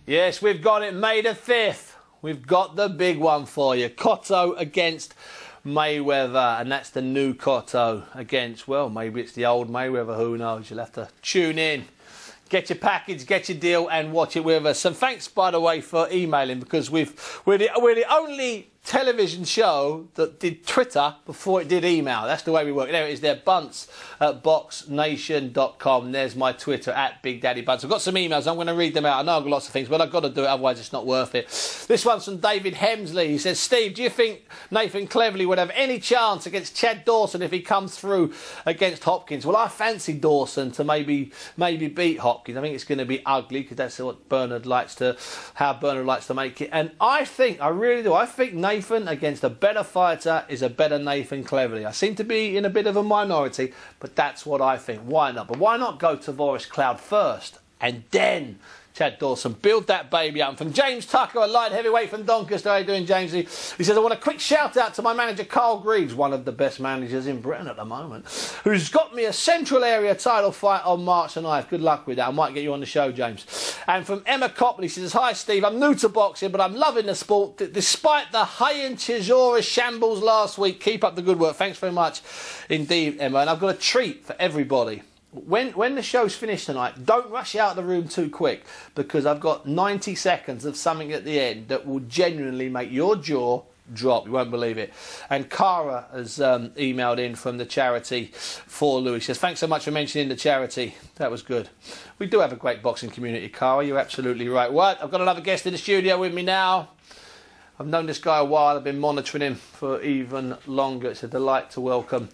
Yes, we've got it. May the 5th. We've got the big one for you. Cotto against Mayweather. And that's the new Cotto against, well, maybe it's the old Mayweather. Who knows? You'll have to tune in. Get your package, get your deal, and watch it with us. And thanks, by the way, for emailing, because we're the only television show that did Twitter before it did email. That's the way we work. There it is there, Bunce at boxnation.com. There's my Twitter, at Big Daddy Bunce. I've got some emails. I'm going to read them out. I know I've got lots of things, but I've got to do it, otherwise it's not worth it. This one's from David Hemsley. He says, Steve, do you think Nathan Cleverly would have any chance against Chad Dawson if he comes through against Hopkins? Well, I fancy Dawson to maybe beat Hopkins. I think it's going to be ugly, because that's what how Bernard likes to make it. And I really do, I think Nathan against a better fighter is a better Nathan Cleverly. I seem to be in a bit of a minority, but that's what I think. Why not? But why not go to Boris Cloud first and then Chad Dawson? Build that baby up. And from James Tucker, a light heavyweight from Doncaster. How are you doing, Jamesy? He says, I want a quick shout out to my manager, Carl Greaves, one of the best managers in Britain at the moment, who's got me a Central Area title fight on March the 9th. Good luck with that. I might get you on the show, James. And from Emma Copley, she says, hi, Steve. I'm new to boxing, but I'm loving the sport. Despite the Hayen Chisora shambles last week, keep up the good work. Thanks very much indeed, Emma. And I've got a treat for everybody. When the show's finished tonight, don't rush out of the room too quick, because I've got 90 seconds of something at the end that will genuinely make your jaw drop. You won't believe it. And Cara has emailed in from the charity for Louis. She says, thanks so much for mentioning the charity. That was good. We do have a great boxing community, Cara. You're absolutely right. What? I've got another guest in the studio with me now. I've known this guy a while. I've been monitoring him for even longer. It's a delight to welcome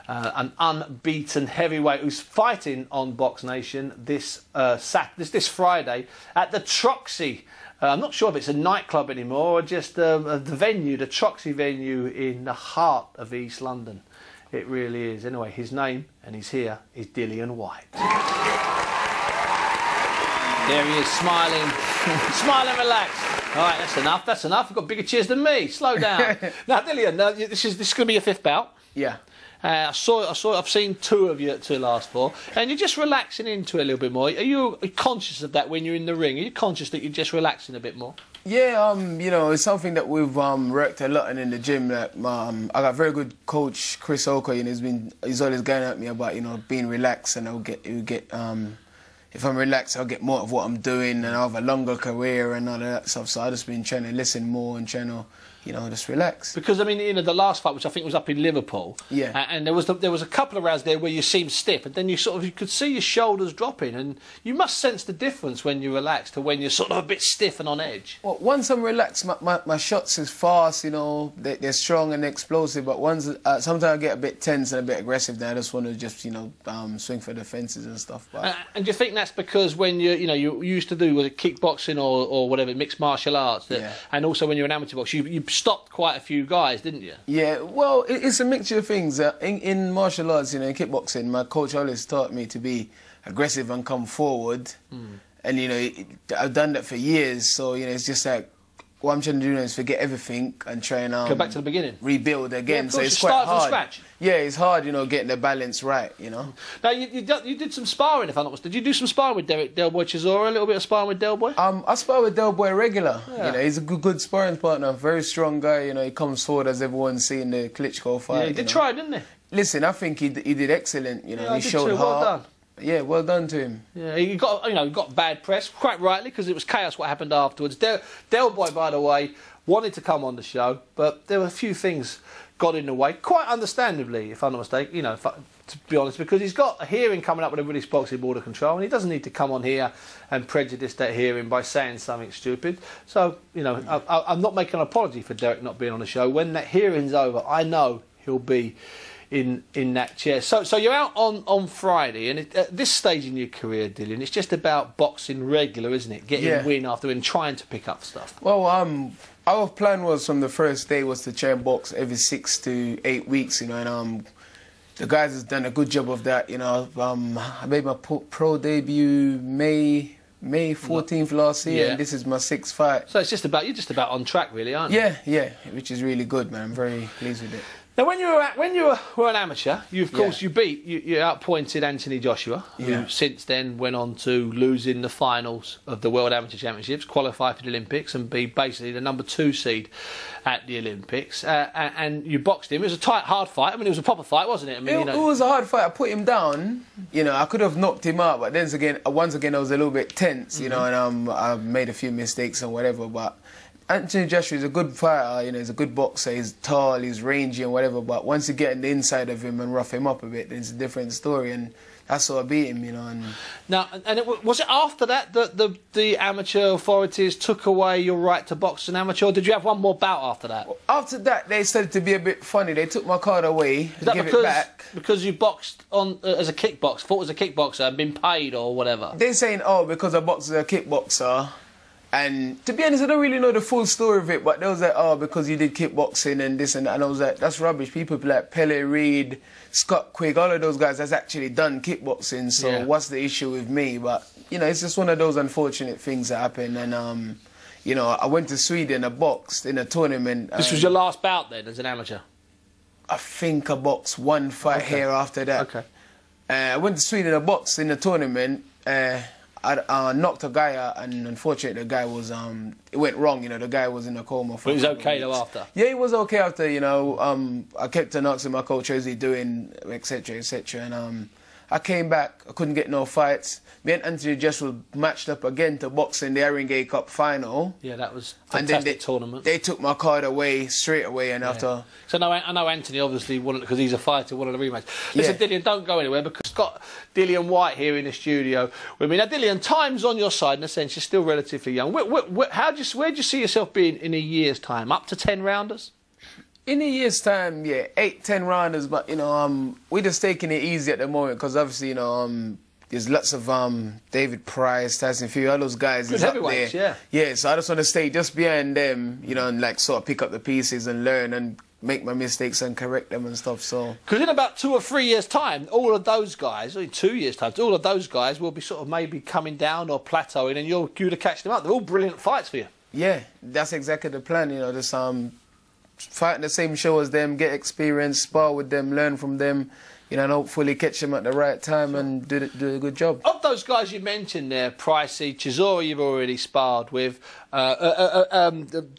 an unbeaten heavyweight who's fighting on Box Nation this Friday at the Troxy. I'm not sure if it's a nightclub anymore or just the venue, the Troxy venue in the heart of East London. It really is. Anyway, his name, and he's here, is Dillian White. There he is, smiling, smiling, relaxed. All right, that's enough. That's enough. You've got bigger cheers than me. Slow down. Now, Dillian, this is going to be your 5th bout. Yeah. I've seen 2 of you to last 4, and you're just relaxing into it a little bit more. Are you conscious of that when you're in the ring? Are you conscious that you're just relaxing a bit more? Yeah, you know, it's something that we've worked a lot in the gym. Like, I got a very good coach, Chris Oka, and he's always going at me about, you know, being relaxed, and if I'm relaxed, I'll get more of what I'm doing, and I'll have a longer career and all of that stuff. So I've just been trying to listen more and trying to, you know, just relax. Because, I mean, you know, the last fight, which I think was up in Liverpool, yeah, and there was a couple of rounds there where you seemed stiff, and then you could see your shoulders dropping, and you must sense the difference when you're relaxed to when you're sort of a bit stiff and on edge. Well, once I'm relaxed, my shots is fast, you know, they're strong and explosive, but sometimes I get a bit tense and a bit aggressive, then I just want to just, you know, swing for the fences and stuff. But and do you think that's because when you used to do, was it kickboxing or whatever, mixed martial arts, and also when you're an amateur boxer, you stopped quite a few guys, didn't you? Yeah, well, it's a mixture of things. In martial arts, you know, in kickboxing, my coach always taught me to be aggressive and come forward. And, you know, I've done that for years, so, you know, it's just like, what I'm trying to do now is forget everything and try and go back to the beginning, rebuild again. Yeah, so it's quite hard. Start from scratch. Yeah, it's hard, you know, getting the balance right, you know. Now you did some sparring, if I'm not mistaken. Did you do some sparring with Del Boy Chisora? A little bit of sparring with Del Boy? I spar with Del Boy regular. Yeah. You know, he's a good sparring partner, very strong guy. You know, he comes forward as everyone's seen the Klitschko fight. Yeah, he did try, didn't he? Listen, I think he did excellent. You know, yeah, he showed heart. Well done. Yeah, well done to him. Yeah, he got bad press, quite rightly, because it was chaos what happened afterwards. Del Boy, by the way, wanted to come on the show, but there were a few things got in the way, quite understandably, if I'm not mistaken, you know, to be honest, because he's got a hearing coming up with the British Boxing Board of Control, and he doesn't need to come on here and prejudice that hearing by saying something stupid. So, you know, I'm not making an apology for Derek not being on the show. When that hearing's over, I know he'll be in that chair. So you're out on Friday, and at this stage in your career, Dillian, it's just about boxing regular, isn't it? Getting win after win, trying to pick up stuff. Well, our plan was from the first day was to try and box every 6 to 8 weeks, you know, and the guys has done a good job of that, you know. I made my pro debut May 14th last year, and this is my 6th fight. So it's you're just about on track, really, aren't you? Yeah, which is really good, man. I'm very pleased with it. Now, when you were an amateur, you of course you outpointed Anthony Joshua, who since then went on to lose in the finals of the World Amateur Championships, qualify for the Olympics, and be basically the #2 seed at the Olympics. And you boxed him. It was a tight, hard fight. I mean, it was a proper fight, wasn't it? I mean, it was a hard fight. I put him down. You know, I could have knocked him out, but then once again, I was a little bit tense. You know, and I made a few mistakes and whatever, but. Anthony Joshua is a good fighter, you know, he's a good boxer, he's tall, he's rangy and whatever, but once you get in the inside of him and rough him up a bit, then it's a different story, and that's how I beat him, you know. And now, was it after that that the amateur authorities took away your right to box as an amateur, or did you have one more bout after that? Well, after that, they started to be a bit funny. They took my card away, is that give it back. Because you boxed on as a kickboxer, fought as a kickboxer and been paid or whatever? They're saying, oh, because I boxed as a kickboxer. And to be honest, I don't really know the full story of it, but they was like, oh, because you did kickboxing and this and that. And I was like, that's rubbish. People like Pele Reid, Scott Quigg, all of those guys that's actually done kickboxing. So what's the issue with me? But, you know, it's just one of those unfortunate things that happen. And, you know, I went to Sweden, I boxed in a tournament. This was your last bout then as an amateur? I think I boxed one fight here after that. Okay. I went to Sweden, I boxed in a tournament. I knocked a guy out, and unfortunately the guy was, it went wrong, you know, the guy was in a coma for But he was okay though after? Yeah, he was okay after, you know, I kept on asking my coach, how's he doing, etc, etc, and I came back, I couldn't get no fights. Me and Anthony Joshua matched up again to box in the Haringey Cup final. Yeah, that was a fantastic tournament. They took my card away straight away, and after... So I know Anthony obviously wanted, because he's a fighter, wanted a rematch. Listen, Dillian, don't go anywhere, because we've got Dillian White here in the studio with me. Now, Dillian, time's on your side in a sense. You're still relatively young. Where do you see yourself being in a year's time? Up to 10 rounders? In a year's time, yeah, 8, 10 rounders, but, you know, we're just taking it easy at the moment, because obviously, you know, there's lots of David Price, Tyson Fury, all those guys is up there. Yeah, so I just want to stay just behind them, you know, and like sort of pick up the pieces and learn and make my mistakes and correct them and stuff. So because in about 2 or 3 years' time, all of those guys, or in 2 years' time, all of those guys will be sort of maybe coming down or plateauing, and you're due to catch them up. They're all brilliant fights for you. Yeah, that's exactly the plan. You know, just fight in the same show as them, get experience, spar with them, learn from them. You know, and hopefully catch them at the right time and do a good job. Of those guys you mentioned there, Pricey, Chisora you've already sparred with,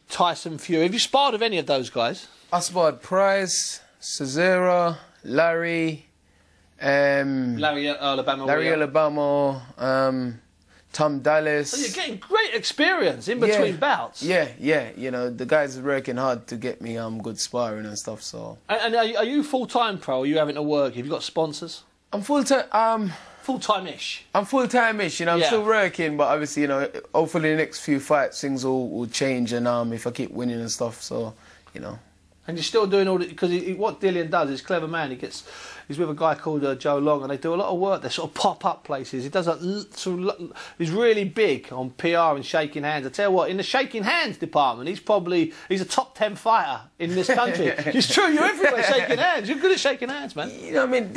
Tyson Fury. Have you sparred with any of those guys? I sparred Price, Chisora, Larry, Alabama, Tom Dallas. So you're getting great experience in between bouts. Yeah, you know, the guys are working hard to get me good sparring and stuff, so... And are you full-time pro, or are you having to work? Have you got sponsors? I'm full-time... Full-time-ish? I'm full-time-ish, you know, I'm still working, but obviously, you know, hopefully the next few fights, things will change, and if I keep winning and stuff, so, you know... And you're still doing all that, because what Dillian does, he's a clever man. He's with a guy called Joe Long, and they do a lot of work. They sort of pop up places. He does he's really big on PR and shaking hands. I tell you what, in the shaking hands department, he's a top 10 fighter in this country. It's true, you're everywhere shaking hands. You're good at shaking hands, man. You know, I mean,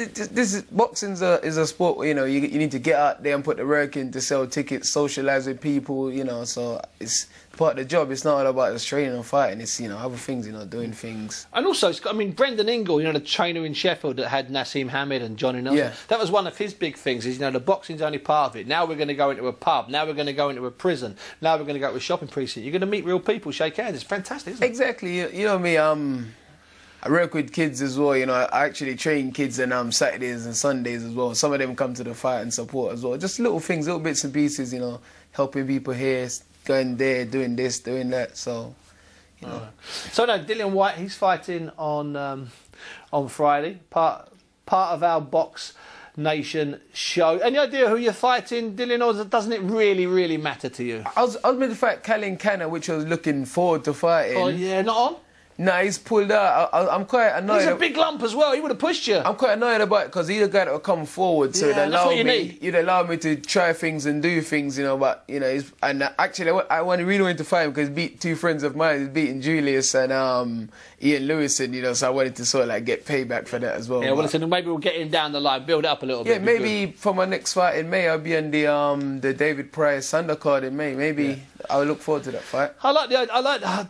boxing is a sport where, you know, you need to get out there and put the work in to sell tickets, socialise with people, you know, so it's part of the job. It's not all about just training and fighting. It's, you know, other things, you know, doing things. And also, I mean, Brendan Ingle, you know, the trainer in Sheffield that had Nassim Hamid and Johnny Nelson. Yeah. That was one of his big things, is, you know, the boxing's only part of it. Now we're going to go into a pub. Now we're going to go into a prison. Now we're going to go to a shopping precinct. You're going to meet real people, shake hands. It's fantastic, isn't it? Exactly. You know me, I work with kids as well, you know, I actually train kids on Saturdays and Sundays as well. Some of them come to the fight and support as well. Just little things, little bits and pieces, you know, helping people here, going there, doing this, doing that, so, you know. So no, Dillian White, he's fighting on Friday, part of our Box Nation show. Any idea who you're fighting, Dillian, or doesn't it really matter to you? I was meant to fight Callin Canner, which I was looking forward to fighting. Oh yeah, not on? Nah, he's pulled out. I'm quite annoyed. He's a big lump as well. He would have pushed you. I'm quite annoyed about it because he's the guy that will come forward, so he'd allow me to try things and do things, you know. But you know, actually, I really wanted to fight him because he beat 2 friends of mine. He's beating Julius and Ian Lewison, you know. So I wanted to sort of like get payback for that as well. Yeah, well, listen, maybe we'll get him down the line, build it up a little bit. Yeah, maybe for my next fight in May, I'll be on the David Price undercard in May. Maybe I look forward to that fight.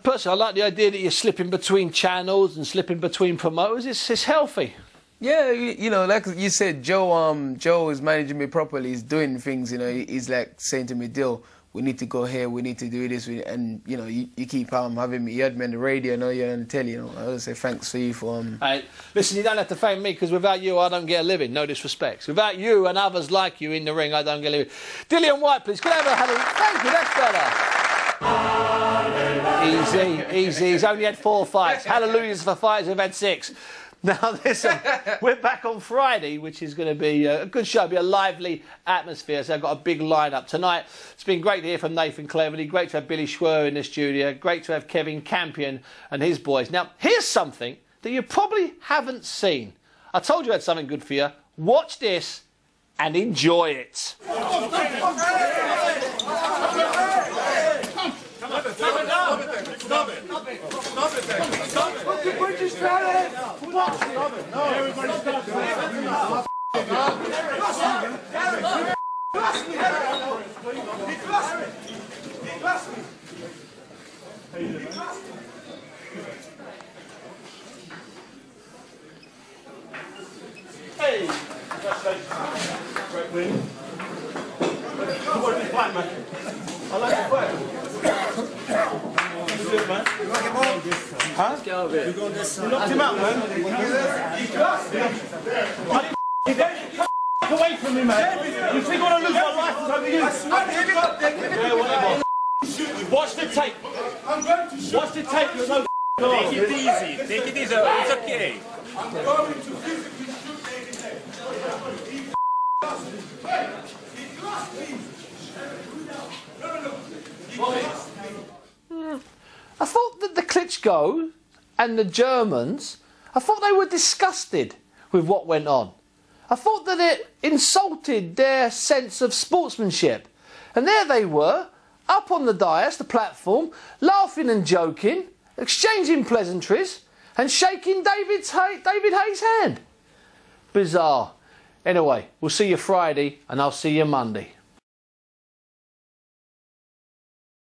Personally, I like the idea that you're slipping between channels and slipping between promoters. It's healthy. Yeah, you know, like you said, Joe is managing me properly. He's doing things, you know. He's like saying to me, Dill, we need to go here, we need to do this, and you know, you keep having me. You had me on the radio, you know, you're on the telly, you know. I would say thanks for you for. Hey, listen, you don't have to thank me, because without you, I don't get a living. No disrespect. Without you and others like you in the ring, I don't get a living. Dillian White, please. Can I have a hallelujah? Thank you. That's better. Easy. He's only had 4 fights. Hallelujahs for fighters who've had 6. Now, listen, we're back on Friday, which is going to be a good show, be a lively atmosphere. So I've got a big lineup tonight. It's been great to hear from Nathan Cleverly, great to have Billy Schwer in the studio, great to have Kevin Campion and his boys. Now, here's something that you probably haven't seen. I told you I had something good for you. Watch this and enjoy it. Hey, great win. What did you fight, man? I like the fight. Good, man. You like him all? Huh? Let's get over it. You knocked him out, man. Get away from me, man. You think I'm going to lose my life over you? Yeah, whatever. Watch the tape. I'm going to shoot. Watch the tape. You're no Take it easy. Take it easy. It's okay. I'm going to physically shoot I thought that the Klitschko and the Germans, I thought they were disgusted with what went on. I thought that it insulted their sense of sportsmanship. And there they were, up on the dais, the platform, laughing and joking, exchanging pleasantries, and shaking David Hayes' hand. Bizarre. Anyway, we'll see you Friday, and I'll see you Monday.